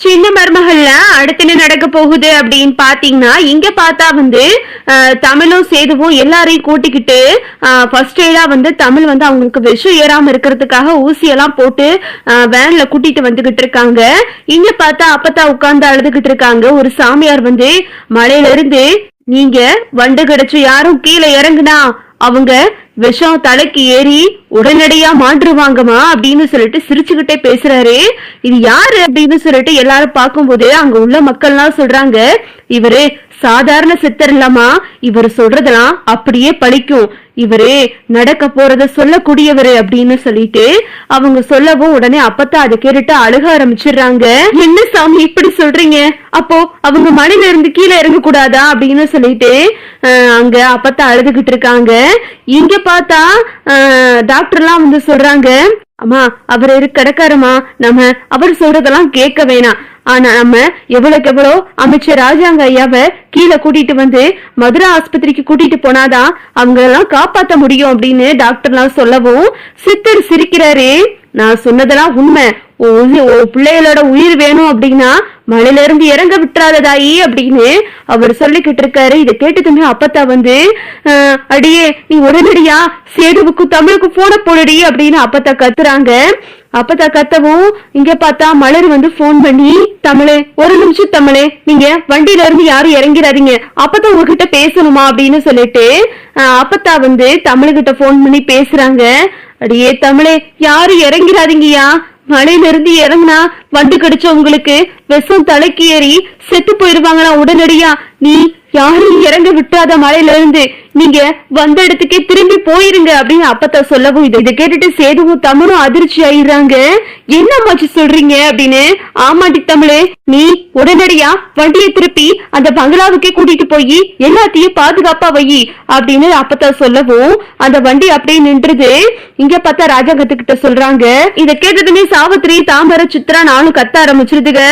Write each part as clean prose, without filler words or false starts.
சின்ன மருமகள்ல அடுத்து என்ன நடக்க போகுது அப்படின்னு பாத்தீங்கன்னா இங்க பார்த்தா தமிழும் சேதுவும் எல்லாரையும் கூட்டிக்கிட்டு ஃபர்ஸ்ட் எய்டா தமிழ் அவங்களுக்கு விஷம் ஏறாம இருக்கிறதுக்காக ஊசியெல்லாம் போட்டு வேன்ல கூட்டிட்டு வந்துகிட்டு இருக்காங்க. இங்க பார்த்தா அப்பத்தா உட்கார்ந்து அழுதுகிட்டு இருக்காங்க. ஒரு சாமியார் மலையில இருந்து நீங்க வண்டு கிடைச்சு யாரும் கீழே இறங்குனா அவங்க விஷம் தலைக்கு ஏறி உடனடியா மாற்றுவாங்கம்மா அப்படின்னு சொல்லிட்டு சிரிச்சுக்கிட்டே பேசுறாரு. இது யாரு அப்படின்னு சொல்லிட்டு எல்லாரும் பார்க்கும்போது அங்க உள்ள மக்கள்லாம் சொல்றாங்க, இவரு சாதாரண சித்தர் இல்லாமா, இவர் சொல்றதெல்லாம் அப்படியே பழிக்கும், இவரே நடக்க போறத சொல்லக்கூடியவரு அப்படின்னு சொல்லிட்டு அவங்க சொல்லவும் உடனே அப்பத்தான் அதை கேட்டுட்டு அழுக ஆரம்பிச்சிடுறாங்க. என்ன சாமி இப்படி சொல்றீங்க, அப்போ அவங்க மலையில இருந்து கீழே இறங்க கூடாதா அப்படின்னு சொல்லிட்டு அங்க அப்பத்தான் அழுதுகிட்டு இருக்காங்க. இங்க பார்த்தா டாக்டர் எல்லாம் சொல்றாங்க, அம்மா அவர் கிடக்காரமா, நம்ம அவர் சொல்றதெல்லாம் கேட்க வேணாம், ஆனா நம்ம எவ்வளவுக்கு எவ்வளோ அமைச்சர் ராஜாங்க ஐயாவை கீழே கூட்டிட்டு மதுரை ஆஸ்பத்திரிக்கு கூட்டிட்டு போனாதான் அவங்க எல்லாம் காப்பாத்த முடியும் அப்படின்னு டாக்டர் எல்லாம் சொல்லவும் சித்தர் சிரிக்கிறாரு. நான் சொன்னதெல்லாம் உண்மை, பிள்ளைகளோட உயிர் வேணும் அப்படின்னா மலையில இருந்து இறங்க விட்டுறாததாயி அப்படின்னு அவர் சொல்லிக்கிட்டு இருக்காரு. இதை கேட்டதுமே அப்பத்தா அடியே நீ உடனடியா சேதுவுக்கும் தமிழுக்கும் போன போடுடி அப்படின்னு அப்பத்தா கத்துறாங்க. அப்பத்தா கத்தவும் இங்க பார்த்தா மலர் போன் பண்ணி, தமிழே ஒரு நிமிஷம் தமிழே, நீங்க வண்டியில இருந்து யாரும் இறங்கிறாதீங்க, அப்பதான் உங்ககிட்ட பேசணுமா அப்படின்னு சொல்லிட்டு அப்பத்தா தமிழ்கிட்ட போன் பண்ணி பேசுறாங்க. அடியே தமிழே யாரும் இறங்கிறாதீங்கயா, மலையில இருந்து இறங்குனா வண்டு கடிச்ச உங்களுக்கு விஷம் தலைக்கு ஏறி செத்து போயிருவாங்களா, உடனடியா நீ யாரும் இறங்க விட்டாத மலையில இருந்து நீங்க வந்த இடத்துக்கே திரும்பி போயிருங்க அப்படின்னு அப்பத்தா சொல்லவும் இதை கேட்டுட்டு சேதுவும் தமிழும் அதிர்ச்சி ஆயிடுறாங்க. என்ன மாச்சு சொல்றீங்க அப்படின்னு. ஆமாட்டி தமிழே, நீ உடனடியா வண்டியை திருப்பி அந்த பங்களாவுக்கே கூட்டிட்டு போய் எல்லாத்தையும் பாதுகாப்பா வை அப்படின்னு அப்பத்தா சொல்லவும் அந்த வண்டி அப்படியே நின்றுது. இங்க பார்த்தா ராஜாங்கத்துக்கிட்ட சொல்றாங்க. இதை கேட்டதுமே சாவித்திரி தாமரை சித்ரா நானும் கத்த ஆரம்பிச்சிருதுங்க.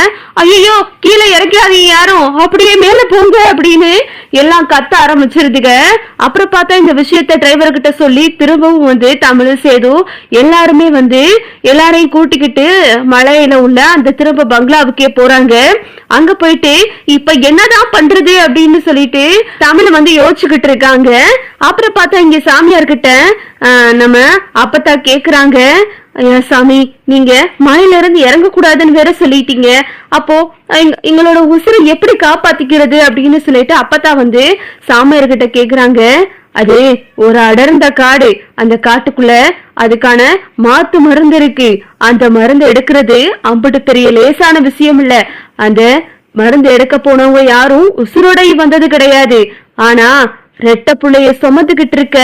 ஐயோ கீழே இறக்காதீங்க யாரும், அப்படியே மேல போங்க அப்படின்னு எல்லாம் கத்த ஆரம்பிச்சிருதுங்க. அப்புறம் பார்த்தா இந்த விஷயத்த டிரைவர் கிட்ட சொல்லி திரும்பவும் தமிழ் சேது எல்லாருமே எல்லாரையும் கூட்டிக்கிட்டு மலையில உள்ள அந்த திரும்ப பங்களாவுக்கே போறாங்க. அங்க போயிட்டு இப்ப என்னதான் பண்றது அப்படின்னு சொல்லிட்டு தமிழ் யோசிச்சுக்கிட்டு இருக்காங்க. அப்புறம் பார்த்தா இங்க சாமியார் கிட்ட நம்ம அப்பத்தா கேக்குறாங்க, சாமி நீங்க மலையில இருந்து இறங்க கூடாதுன்னு வேற சொல்லிட்டீங்க, அப்போ எங்களோட உசுரை எப்படி காப்பாத்திக்கிறது அப்படின்னு சொல்லிட்டு அப்பத்தா சாமியார்கிட்ட கேக்குறாங்க. அது ஒரு அடர்ந்த காடு, அந்த காட்டுக்குள்ள அதுக்கான மாத்து மருந்து இருக்கு, அந்த மருந்து எடுக்கிறது அம்பட்டு பெரிய லேசான விஷயம் இல்ல, அந்த மருந்து எடுக்க போனவங்க யாரும் உசுரோட வந்தது கிடையாது, ஆனா ரெட்ட புள்ளைய சுமந்துகிட்டு இருக்க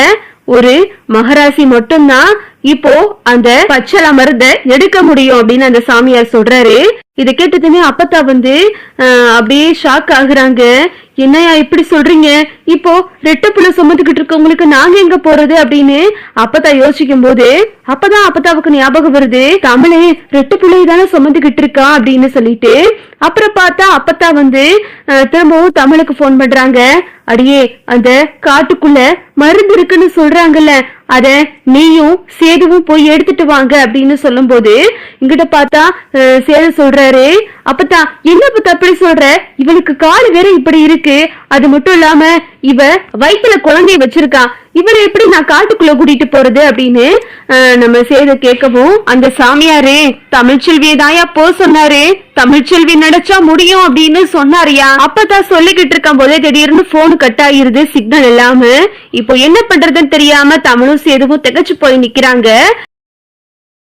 ஒரு மகராசி மட்டும்தான் இப்போ அந்த பச்சள மருந்த எடுக்க முடியும் அப்படின்னு அந்த சாமியார் சொல்றாரு. இதை கேட்டதுமே அப்பத்தா அப்படியே ஷாக் ஆகுறாங்க. என்னையா இப்படி சொல்றீங்க, இப்போ ரெட்ட புள்ள சுமந்துகிட்டு இருக்கவங்களுக்கு நாங்க எங்க போறது அப்படின்னு அப்பத்தா யோசிக்கும் போது அப்பதான் அப்பத்தாவுக்கு ஞாபகம் வருது, தமிழே ரெட்ட பிள்ளையை தானே சுமந்துகிட்டு இருக்கா அப்படின்னு சொல்லிட்டு. அப்புறம் பார்த்தா அப்பத்தா திரும்பவும் தமிழுக்கு போன் பண்றாங்க. அடியே அந்த காட்டுக்குள்ள மருந்து இருக்குன்னு சொல்றாங்கல்ல, அத நீயும் சேதுவும் போய் எடுத்துட்டு வாங்க அப்படின்னு சொல்லும் போது இங்கிட்ட பார்த்தா சேது சொல்றாரு, அப்பத்தா என்ன பத்த அப்படி சொல்ற, இவளுக்கு கால் வேற இப்படி இருக்கு, அது மட்டும் இல்லாம இவ வயிற்றுல குழந்தைய வச்சிருக்கா, இவரை எப்படி நான் காட்டுக்குள்ள கூட்டிட்டு போறது அப்படின்னு நம்ம சேது கேட்கவும் அந்த சாமியாரே தமிழ்ச்செல்வியை தாயா போ சொன்னாரு, தமிழ்ச்செல்வி நினைச்சா முடியும் அப்படின்னு சொன்னாரியா. அப்பதான் சொல்லிக்கிட்டு இருக்கும் போதே திடீர்னு போன் கட் ஆயிருது, சிக்னல் இல்லாம. இப்போ என்ன பண்றதுன்னு தெரியாம தமிழும் சேதுவும் திகச்சு போய் நிக்கிறாங்க.